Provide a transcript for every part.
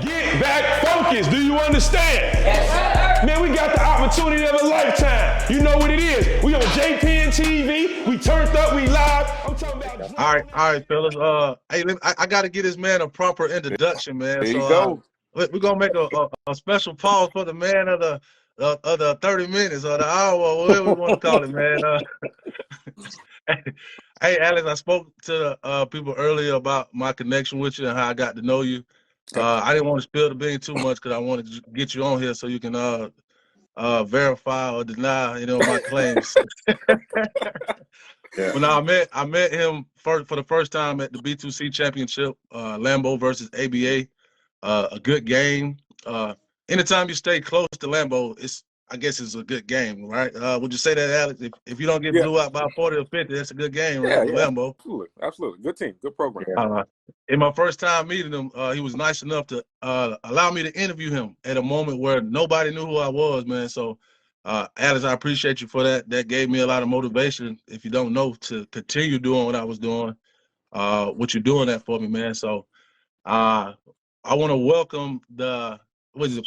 Get back focused. Do you understand? Yes, sir. Man, we got the opportunity of a lifetime. You know what it is. We on JPN TV. We turned up. We live. I'm talking about. All right, fellas. Hey, I got to get this man a proper introduction, man. There you So go. we're gonna make a special pause for the man of the 30 minutes or the hour, or whatever we want to call it, man. Hey, Alex, I spoke to people earlier about my connection with you and how I got to know you. I didn't want to spill the bean too much because I wanted to get you on here so you can verify or deny, my claims. Yeah. But now I met him for the first time at the B2C championship, Lambeau versus ABA. A good game. Anytime you stay close to Lambeau, I guess it's a good game, right? Would you say that, Alex? If you don't get blew out by 40 or 50, that's a good game, right? Yeah, Lambeau. Absolutely. Good team, good program. In my first time meeting him, he was nice enough to allow me to interview him at a moment where nobody knew who I was, man. So, Alex, I appreciate you for that. That gave me a lot of motivation, if you don't know, to continue doing what I was doing, what you're doing that for me, man. So, I want to welcome the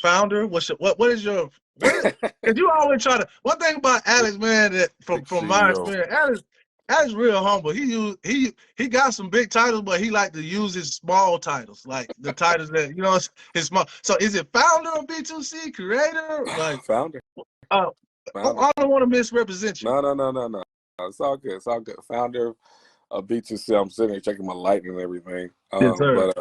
founder? What is your because you always try to one thing about Alex, man, that from my experience, Alex real humble. He got some big titles, but he like to use his small titles, like the titles that his small. So is it founder of B2C, creator? Like Founder. I don't want to misrepresent you. No. It's all good. It's all good. Founder of B2C. I'm sitting here checking my lighting and everything. Yes, sir.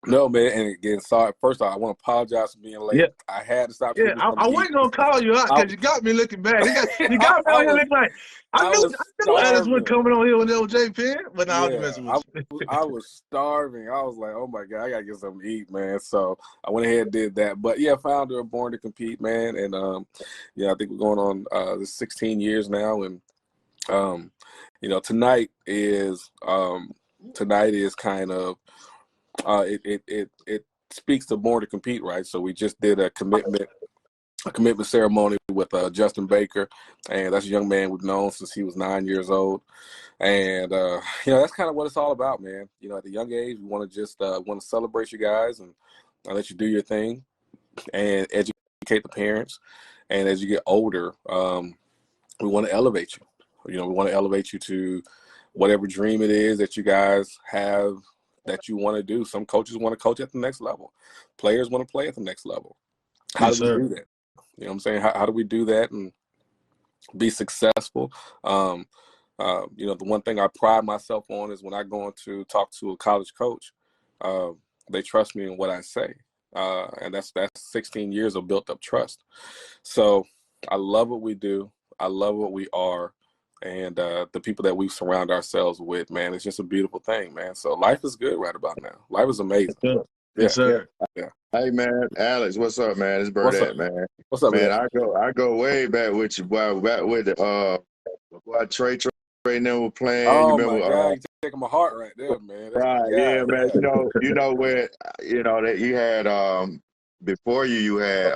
No, man, and again, sorry. First off, I want to apologize for being late. Yeah. I had to stop. Yeah, I wasn't gonna call you out because you got me looking bad. You got me on here looking like I knew Alex was coming on here with LJ Penn, but now I'm messing with you. I was starving. I was like, oh my God, I gotta get something to eat, man. So I went ahead and did that. But yeah, founder of Born to Compete, man, and I think we're going on this 16 years now, and tonight is kind of. It speaks to Born to Compete, right? So we just did a commitment ceremony with Justin Baker, and that's a young man we've known since he was 9 years old, and that's kind of what it's all about, man. At a young age, we want to just want to celebrate you guys and let you do your thing and educate the parents, and as you get older, we want to elevate you. We want to elevate you to whatever dream it is that you guys have that you want to do. Some coaches want to coach at the next level. Players want to play at the next level. How do we do that? You know what I'm saying? How do we do that and be successful? The one thing I pride myself on is when I go on to talk to a college coach, they trust me in what I say. And that's 16 years of built up trust. So I love what we do. I love what we are. And the people that we surround ourselves with, man, it's just a beautiful thing, man. So life is good right about now. Life is amazing. Yes, sir. Yeah. Hey, man, Alex, what's up, man? It's Burdette, man. What's up, man? I go way back with you, boy. Back with the boy Trey now we're playing. Oh, you remember, my God, you're taking my heart right there, man. That's right, yeah, man. You know where that you had before you had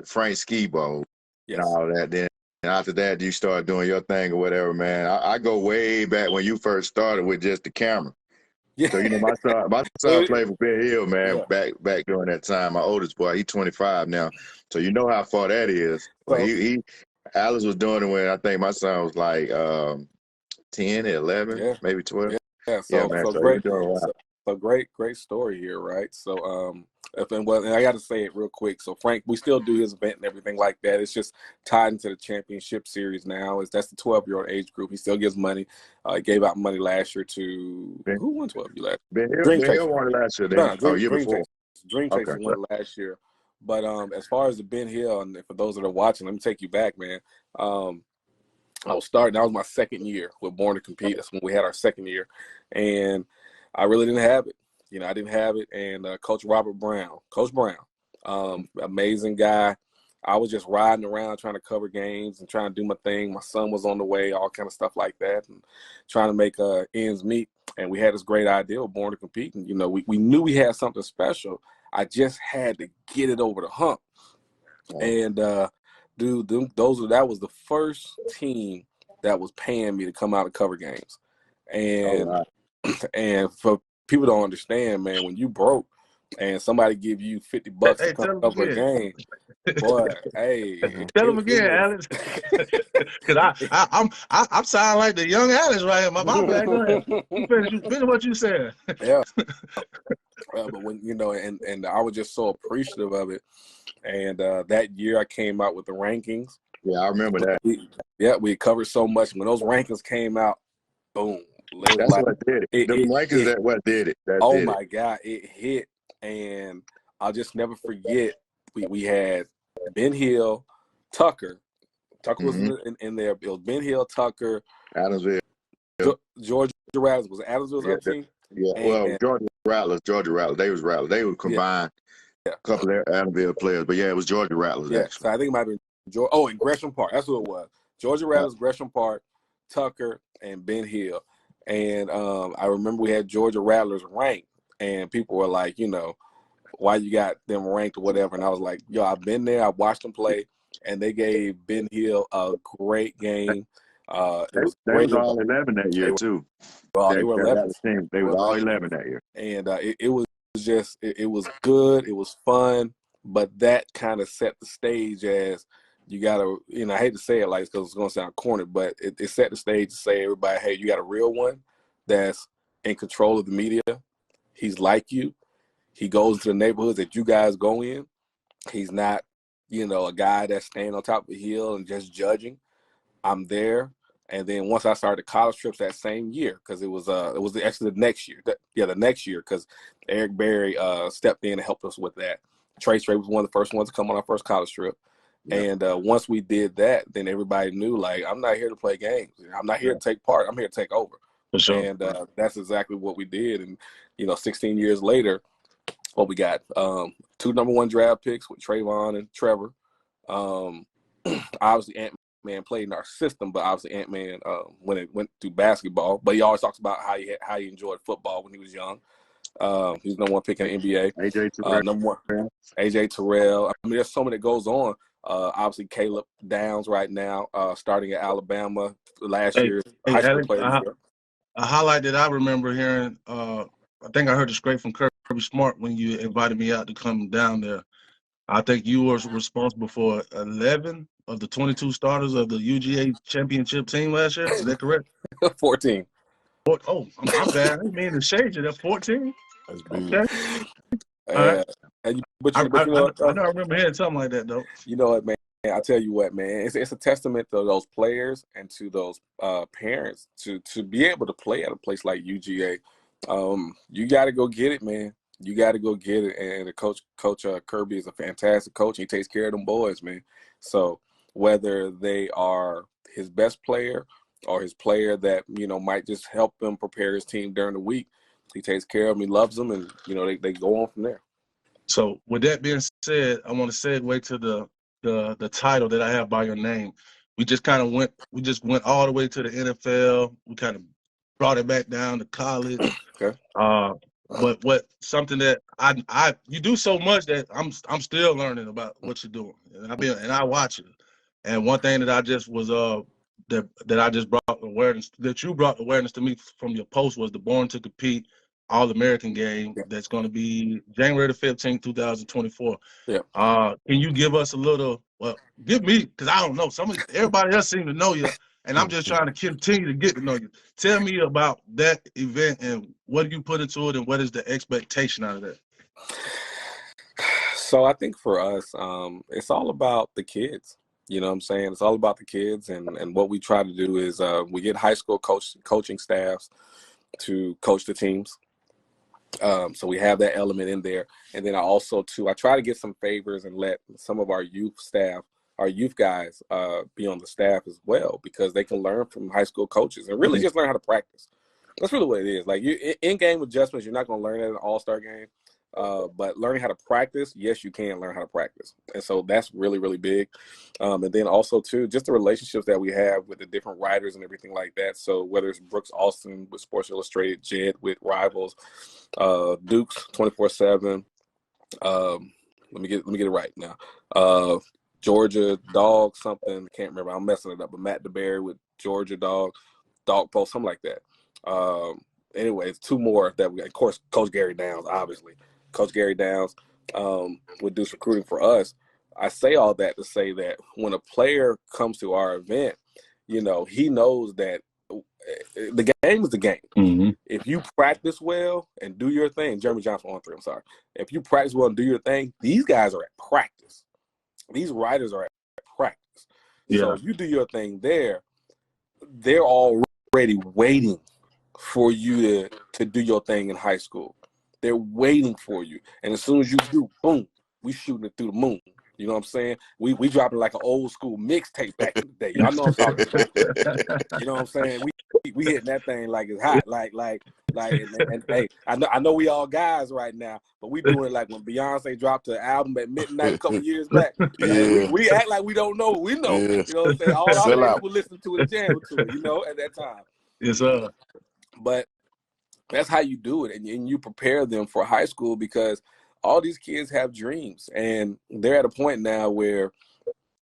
Frank Skibo and all that. Then after that, you started doing your thing or whatever, man. I go way back when you first started with just the camera. Yeah. So my son played for Ben Hill, man, back during that time. My oldest boy, he's 25 now. So you know how far that is. But Alice was doing it when I think my son was like 10, 11, maybe 12. Yeah, great story here, right? So and I got to say it real quick. So Frank, we still do his event and everything like that. It's just tied into the championship series now. That's the 12-year-old age group. He still gives money. He gave out money last year to who won 12 year last year? Ben Hill won last year. Year before. Dream Chasers won last year. But as far as the Ben Hill, and for those that are watching, let me take you back, man. I was starting. That was my second year with Born to Compete. That's when we had our second year, and I really didn't have it. I didn't have it. And Coach Brown, amazing guy. I was just riding around trying to cover games and trying to do my thing. My son was on the way, all kind of stuff like that, and trying to make ends meet. And we had this great idea of Born to Compete. And, we knew we had something special. I just had to get it over the hump. And, that was the first team that was paying me to come out and cover games. And and for people don't understand, man. When you broke and somebody give you $50 Hey, to come tell him cover a again. game, boy, hey, Tell him again, Alex. Because I'm sounding like the young Alex right here. My bad. Go ahead. You finish what you said. Yeah. But when and I was just so appreciative of it. And that year I came out with the rankings. Yeah, I remember that. We covered so much. When those rankings came out, boom. That's what did it. The rankings that what did it. Oh my God, it hit. And I'll just never forget. We had Ben Hill, Tucker. Tucker was in there. It was Ben Hill, Tucker, Adamsville, Georgia Rattlers. Was it Adamsville's other team? Yeah, well, Georgia Rattlers. They was Rattlers. They would combine a couple of Adamsville players, but it was Georgia Rattlers. Yeah, actually. so I think it might have been Georgia. Oh, and Gresham Park. That's what it was. Georgia Rattlers, Gresham Park, Tucker, and Ben Hill. And I remember we had Georgia Rattlers ranked, and people were like, why you got them ranked or whatever. And I was like, yo, I've been there. I watched them play, and they gave Ben Hill a great game. It was they was all 11 that year, too. They were 11. They was all 11 that year. And it was just, it was good. It was fun. But that kind of set the stage as you got to, I hate to say it like because it's going to sound corny, but it set the stage to say everybody, hey, you got a real one that's in control of the media. He's like you. He goes to the neighborhoods that you guys go in. He's not, a guy that's staying on top of the hill and just judging. I'm there. And then once I started college trips that same year, because it was actually the next year. The next year, because Eric Berry stepped in and helped us with that. Trace Ray was one of the first ones to come on our first college trip. And once we did that, then everybody knew, like, I'm not here to play games. I'm not here to take part. I'm here to take over. For sure. And that's exactly what we did. And, 16 years later, what we got, 2 number 1 draft picks with Trayvon and Trevor. Obviously, Ant-Man played in our system, but obviously Ant-Man when it went through basketball. But he always talks about how he enjoyed football when he was young. He was number 1 pick in the NBA. AJ Terrell. Number 1, AJ Terrell. I mean, there's so many that goes on. Obviously, Caleb Downs right now, starting at Alabama last year. High school player. A highlight that I remember hearing, I think I heard it straight from Kirby Smart when you invited me out to come down there. I think you were responsible for 11 of the 22 starters of the UGA championship team last year. Is that correct? 14. Oh, I'm bad. I didn't mean to shade you. That's 14? That's big. Okay. I remember hearing something like that, though. You know what, man? I tell you what, man. It's a testament to those players and to those parents to be able to play at a place like UGA. You got to go get it, man. You got to go get it. And the coach Kirby is a fantastic coach. He takes care of them boys, man. So whether they are his best player or his player that, might just help him prepare his team during the week, he takes care of them. He loves them. And, they go on from there. So with that being said, I want to segue to the title that I have by your name. We just went all the way to the NFL. We kind of brought it back down to college. Okay. But something that you do so much that I'm still learning about what you're doing, and I watch it. And one thing that I just was that I just brought awareness, that you brought awareness to me from your post, was the Born to Compete All-American game that's going to be January the 15th, 2024. Yeah. Can you give us a little? Well, give me, because I don't know. Everybody else seems to know you. And I'm just trying to continue to get to know you. Tell me about that event and what do you put into it and what is the expectation out of that? So I think for us, it's all about the kids. You know what I'm saying? It's all about the kids. And what we try to do is we get high school coaching staffs to coach the teams. So we have that element in there. And then I try to get some favors and let some of our youth staff, our youth guys be on the staff as well, because they can learn from high school coaches and really just learn how to practice. That's really what it is. Like, in-game adjustments, you're not going to learn that in an all-star game. But learning how to practice, yes, you can learn how to practice. And so that's really, really big. And then also, too, just the relationships that we have with the different writers and everything like that. So whether it's Brooks Austin with Sports Illustrated, Jed with Rivals, Dukes 24/7. Let me get it right now. Georgia Dog something, can't remember. I'm messing it up. But Matt DeBerry with Georgia Dog Post, something like that. anyways, two more that we got. Of course, Coach Gary Downs, obviously. Coach Gary Downs would do recruiting for us. I say all that to say that when a player comes to our event, you know, he knows that the game is the game. Mm-hmm. If you practice well and do your thing, Jeremy Johnson on 3, I'm sorry. If you practice well and do your thing, these guys are at practice. These writers are at practice. Yeah. So you do your thing there, they're already waiting for you to do your thing in high school. They're waiting for you. And as soon as you do, boom, we shooting it through the moon. You know what I'm saying? We dropping like an old school mixtape back in the day. Y'all know what I'm talking about. You know what I'm saying? We hitting that thing like it's hot. And hey, I know we all guys right now, but we doing it like when Beyonce dropped her album at midnight a couple years back. Yeah. We act like we don't know what we know. Yeah. You know what I'm saying? All our Sell fans out. were listening to it and jamming to it, you know, at that time. Yes, sir. But that's how you do it, and you prepare them for high school, because all these kids have dreams, and they're at a point now where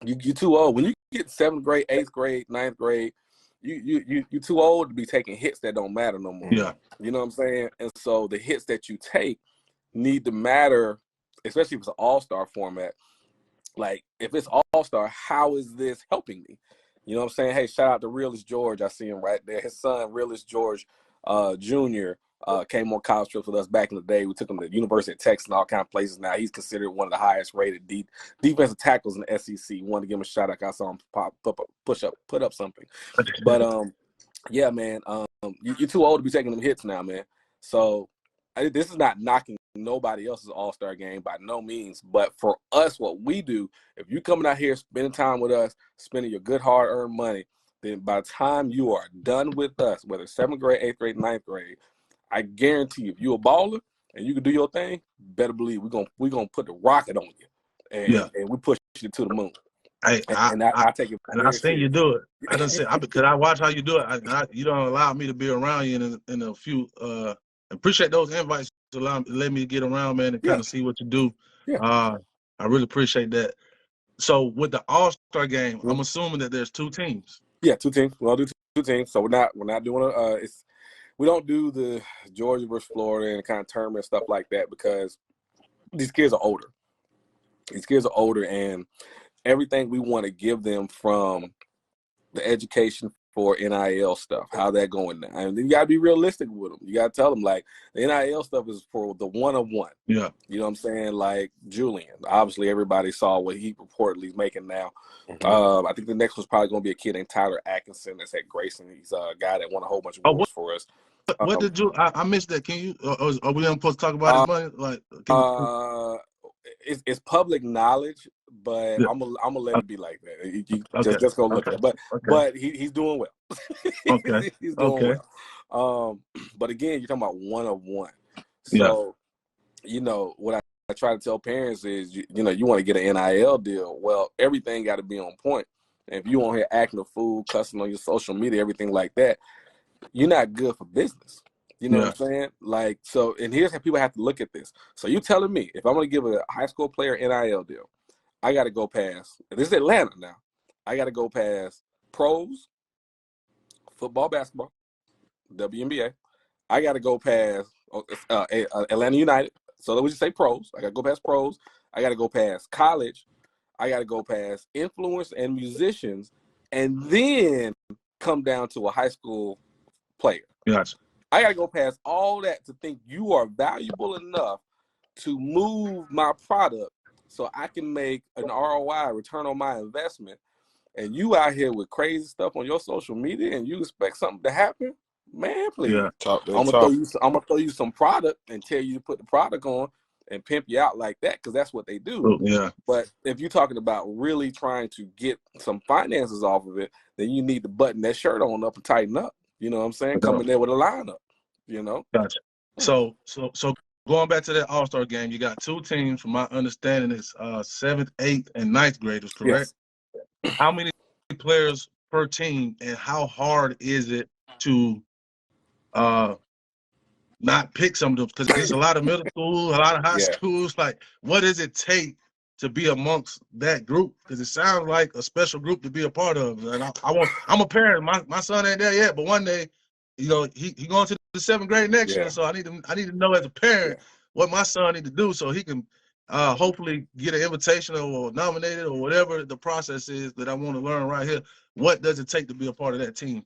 you're too old. When you get 7th grade, 8th grade, 9th grade, you're too old to be taking hits that don't matter no more. Yeah. You know what I'm saying? And so the hits that you take need to matter, especially if it's an all-star format. Like, if it's all-star, how is this helping me? You know what I'm saying? Hey, shout out to Realist George. I see him right there. His son, Realist George Jr., came on college trips with us back in the day. We took him to the University of Texas and all kind of places. Now he's considered one of the highest rated defensive tackles in the SEC. Wanted to give him a shout out. I saw him put up something. But yeah, man, you're too old to be taking them hits now, man. So this is not knocking nobody else's all-star game by no means. But for us, what we do, if you coming out here spending time with us, spending your good hard-earned money, then by the time you are done with us, whether 7th grade, 8th grade, 9th grade, I guarantee you, if you're a baller and you can do your thing, better believe we're gonna put the rocket on you, and we push you to the moon. Hey, I take it. And I seen you do it. I done said because I watch how you do it. You don't allow me to be around you in a few. Appreciate those invites to let me get around, man, and kind of see what you do. Yeah. I really appreciate that. So with the All-Star game, I'm assuming that there's 2 teams. Yeah, 2 teams. We'll do 2 teams. So we're not doing we don't do the Georgia versus Florida and kind of tournament stuff like that, because these kids are older. These kids are older, and everything we want to give them, from the education for NIL stuff, how that going now. And you got to be realistic with them. You got to tell them, like, the NIL stuff is for the one-on-one. Yeah. You know what I'm saying? Like Julian. Obviously, everybody saw what he reportedly is making now. I think the next one's probably going to be a kid named Tyler Atkinson that's at Grayson. He's a guy that won a whole bunch of awards for us. What did you? I missed that. Can you? Are we supposed to talk about his money? Like, it's public knowledge, but Yeah. I'm gonna let it be like that. You Okay. just go look at it. But he's doing well. Okay. He's doing well. But again, you're talking about one-on-one. So, you know, what I try to tell parents is, you want to get an NIL deal. Well, everything got to be on point. And if you on here acting a fool, cussing on your social media, everything like that, you're not good for business. You know what I'm saying? Like, so, and here's how people have to look at this. So you telling me, if I'm going to give a high school player NIL deal, I got to go past, this is Atlanta now, I got to go past pros, football, basketball, WNBA. I got to go past Atlanta United. So let me just say pros. I got to go past pros. I got to go past college. I got to go past influence and musicians, and then come down to a high school player. Gotcha. I got to go past all that to think you are valuable enough to move my product so I can make an ROI, return on my investment. And you out here with crazy stuff on your social media and you expect something to happen? Man, please. Yeah. I'm gonna throw you some product and tell you to put the product on and pimp you out like that, because that's what they do. Yeah. But if you're talking about really trying to get some finances off of it, then you need to button that shirt on up and tighten up. You know what I'm saying? Come in there with a lineup, you know? Gotcha. So going back to that All-Star game, you got 2 teams, from my understanding, it's 7th, 8th, and 9th graders, correct? Yes. How many players per team, and how hard is it to not pick some of them? Because there's a lot of middle school, a lot of high schools. Like, what does it take to be amongst that group? Because it sounds like a special group to be a part of. And I'm a parent. My son ain't there yet, but one day you know, he going to the 7th grade next year, so I need to know as a parent what my son need to do so he can hopefully get an invitation or nominated or whatever the process is that I want to learn right here. What does it take to be a part of that team?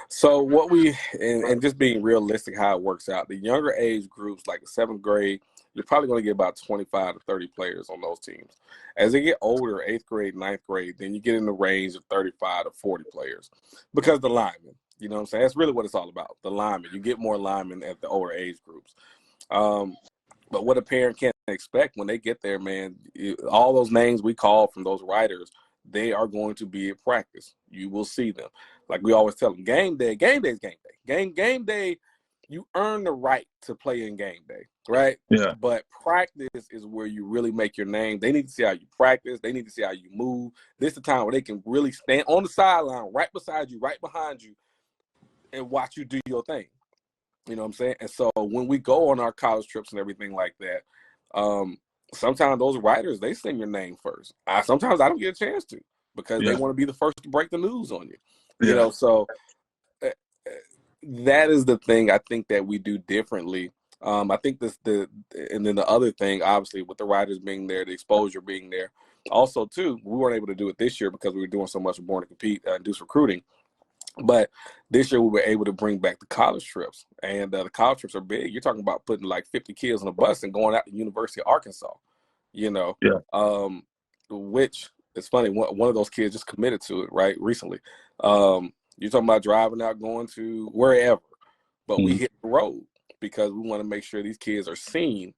So what and just being realistic how it works out, the younger age groups like the 7th grade, you're probably going to get about 25 to 30 players on those teams. As they get older, 8th grade, 9th grade, then you get in the range of 35 to 40 players because the linemen, you know what I'm saying? That's really what it's all about, the linemen. You get more linemen at the older age groups. But what a parent can't expect when they get there, man, all those names we call from those writers, they are going to be at practice. You will see them. Like we always tell them, game day is game day. Game day, you earn the right to play in game day, right? Yeah. But practice is where you really make your name. They need to see how you practice. They need to see how you move. This is the time where they can really stand on the sideline, right beside you, right behind you, and watch you do your thing. You know what I'm saying? And so when we go on our college trips and everything like that, sometimes those writers, they sing your name first. Sometimes I don't get a chance to because they want to be the first to break the news on you. You know, so that is the thing I think that we do differently. I think and then the other thing, obviously, with the writers being there, the exposure being there. Also, too, we weren't able to do it this year because we were doing so much Born to Compete, induced recruiting. But this year we were able to bring back the college trips, and the college trips are big. You're talking about putting like 50 kids on a bus and going out to the University of Arkansas, you know, which it's funny. One of those kids just committed to it right recently. You're talking about driving out, going to wherever, but we hit the road because we want to make sure these kids are seen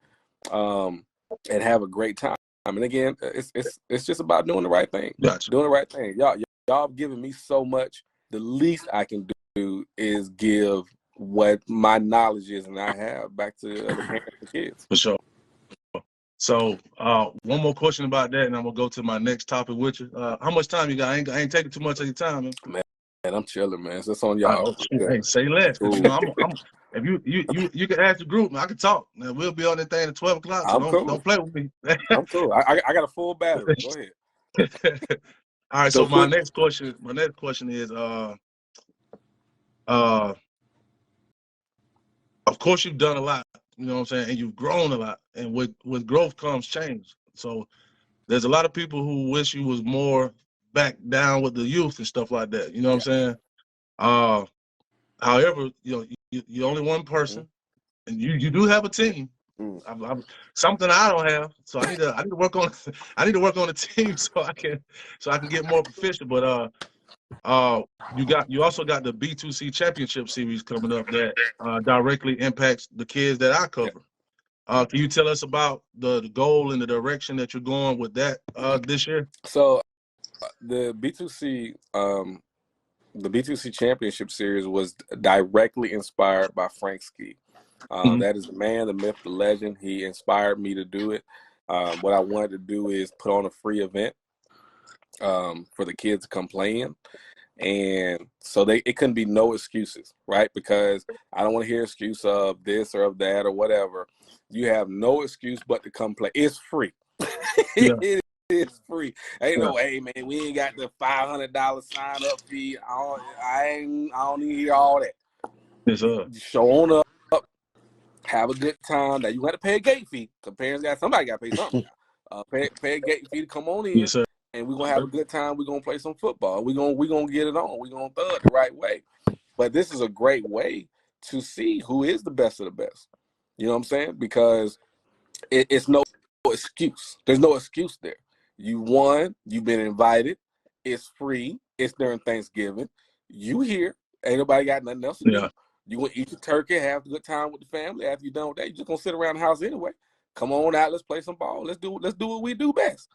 and have a great time. And again, it's just about doing the right thing. Gotcha. Doing the right thing. Y'all have given me so much. The least I can do is give what my knowledge is and I have back to the parents and kids. For sure. So one more question about that, and I'm gonna go to my next topic with you. How much time you got? I ain't taking too much of your time, man. I'm chilling, man. So that's on y'all. Hey, say less. You know, if you can ask the group, man, I can talk. Now, we'll be on that thing at 12 o'clock. So don't play with me. I'm cool. I got a full battery. Go ahead. All right. So my next question is of course you've done a lot, you know what I'm saying, and you've grown a lot, and with growth comes change. So there's a lot of people who wish you was more back down with the youth and stuff like that. You know what I'm saying? However, you know, you're only one person, and you do have a team. I'm something I don't have, so I need to work on the team so I can get more proficient. But you also got the B2C Championship Series coming up that directly impacts the kids that I cover. Can you tell us about the goal and the direction that you're going with that this year? So the B2C Championship Series was directly inspired by Frank Ski. That is the man, the myth, the legend. He inspired me to do it. What I wanted to do is put on a free event for the kids to come play in. And so it couldn't be no excuses, right? Because I don't want to hear excuse of this or of that or whatever. You have no excuse but to come play. It's free. It is free. Ain't no, hey man, we ain't got the $500 sign up fee. I don't need to hear all that. Yes, sir. Show on up, have a good time. Now you got to pay a gate fee. Somebody got to pay something. Pay a gate fee to come on in. Yes, sir. And we're going to have a good time. We're going to play some football. We're going to get it on. We're going to throw it the right way. But this is a great way to see who is the best of the best. You know what I'm saying? Because it's no excuse. There's no excuse there. You won. You've been invited. It's free. It's during Thanksgiving. You here. Ain't nobody got nothing else to do. You want to eat your turkey, have a good time with the family. After you're done with that, you're just going to sit around the house anyway. Come on out. Let's play some ball. Let's do what we do best.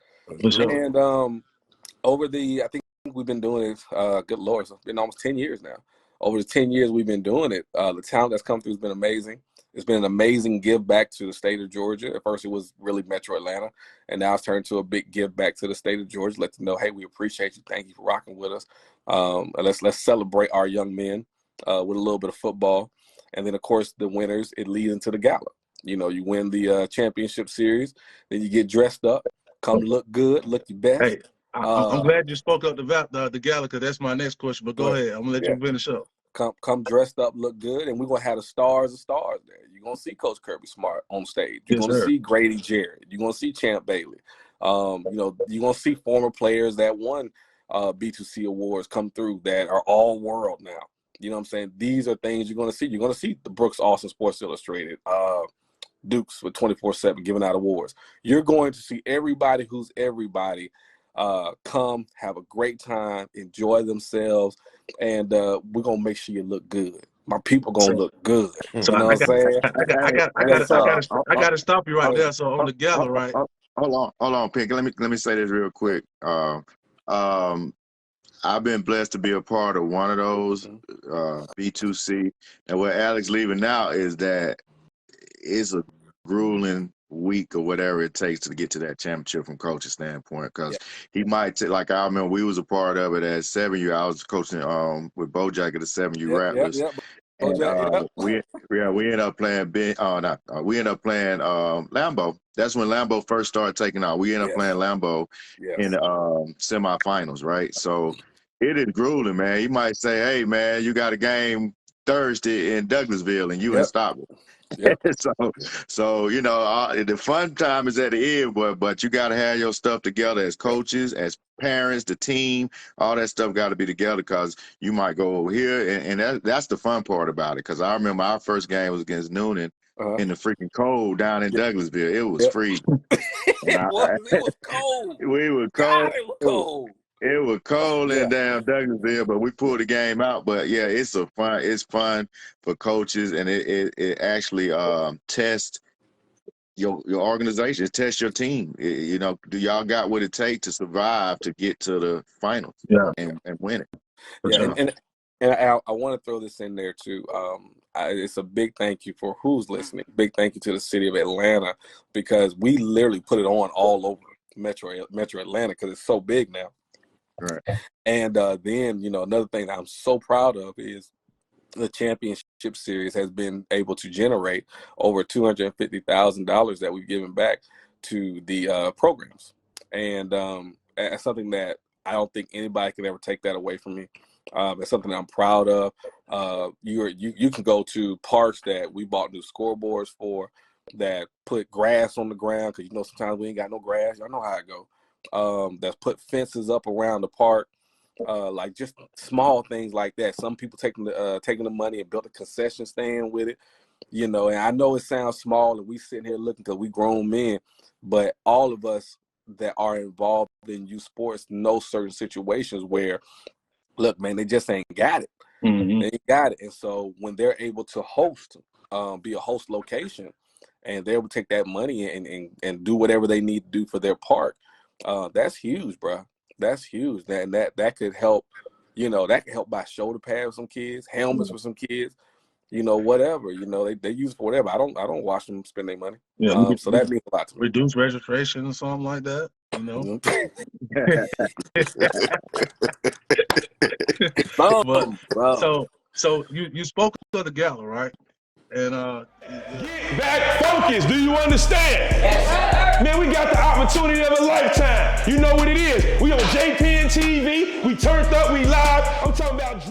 Sure. And I think we've been doing it, good Lord, it's been almost 10 years now. Over the 10 years we've been doing it, the talent that's come through has been amazing. It's been an amazing give back to the state of Georgia. At first it was really Metro Atlanta, and now it's turned to a big give back to the state of Georgia. Let them know, hey, we appreciate you. Thank you for rocking with us. And let's celebrate our young men with a little bit of football. And then, of course, the winners, it leads into the gala. You know, you win the championship series, then you get dressed up. Come look good, look your best. Hey, I'm glad you spoke up the gala because that's my next question. But go ahead. I'm going to let you finish up. come dressed up, look good, and we're gonna have the stars of stars there. You're gonna see Coach Kirby Smart on stage. You're gonna see Grady Jarrett. You're gonna see Champ Bailey. You know, you're gonna see former players that won B2C awards come through that are all world now. You know what I'm saying? These are things you're gonna see. You're gonna see the Brooks Austin Sports Illustrated, Dukes with 24/7 giving out awards. You're going to see everybody who's everybody come, have a great time, enjoy themselves, and we're gonna make sure you look good. My people gonna look good. So you know what I'm saying? I gotta stop you right there. So on the gala, right? Hold on, Pink. Let me say this real quick. I've been blessed to be a part of one of those B2C. And what Alex leaving now is that it's a grueling week or whatever it takes to get to that championship from coach's standpoint. Because he might take, like I remember we was a part of it at 7U. I was coaching with Bojack at the 7U Rattlers. And we ended up playing we ended up playing Lambeau. That's when Lambeau first started taking out. We ended up playing Lambeau in the semifinals, right? So it is grueling, man. You might say, hey, man, you got a game Thursday in Douglasville and you in Stockton. So you know, the fun time is at the end, but you got to have your stuff together as coaches, as parents, the team, all that stuff got to be together because you might go over here, and that's the fun part about it. Because I remember our first game was against Noonan in the freaking cold down in Douglasville. It was freezing. It was cold. We were cold. God, it was cold. It was cold in down Douglasville, but we pulled the game out. But yeah, it's fun for coaches, and it actually tests your organization, it tests your team. You know, do y'all got what it takes to survive to get to the finals and win it? And I want to throw this in there too. It's a big thank you for who's listening. Big thank you to the city of Atlanta because we literally put it on all over Metro Atlanta because it's so big now. Right. And then, you know, another thing that I'm so proud of is the championship series has been able to generate over $250,000 that we've given back to the programs. And that's something that I don't think anybody can ever take that away from me. It's something that I'm proud of. You can go to parks that we bought new scoreboards for that put grass on the ground because, you know, sometimes we ain't got no grass. Y'all know how it go. That's put fences up around the park, like just small things like that. Some people taking the money and built a concession stand with it, you know. And I know it sounds small, and we sitting here looking because we grown men, but all of us that are involved in youth sports know certain situations where, look, man, they just ain't got it. They ain't got it, and so when they're able to host, be a host location, and they're able to take that money and do whatever they need to do for their park. That's huge, bro. That's huge. That could help, you know, that could help buy shoulder pads for some kids, helmets for some kids, you know, whatever. You know, they use it for whatever. I don't watch them spend their money. So that means a lot to me. Reduce registration or something like that, you know. So you spoke to the gala, right? And get back focused. Do you understand? Yes, man, we got the opportunity of a lifetime. You know what it is. We on JPN TV. We turned up. We live. I'm talking about.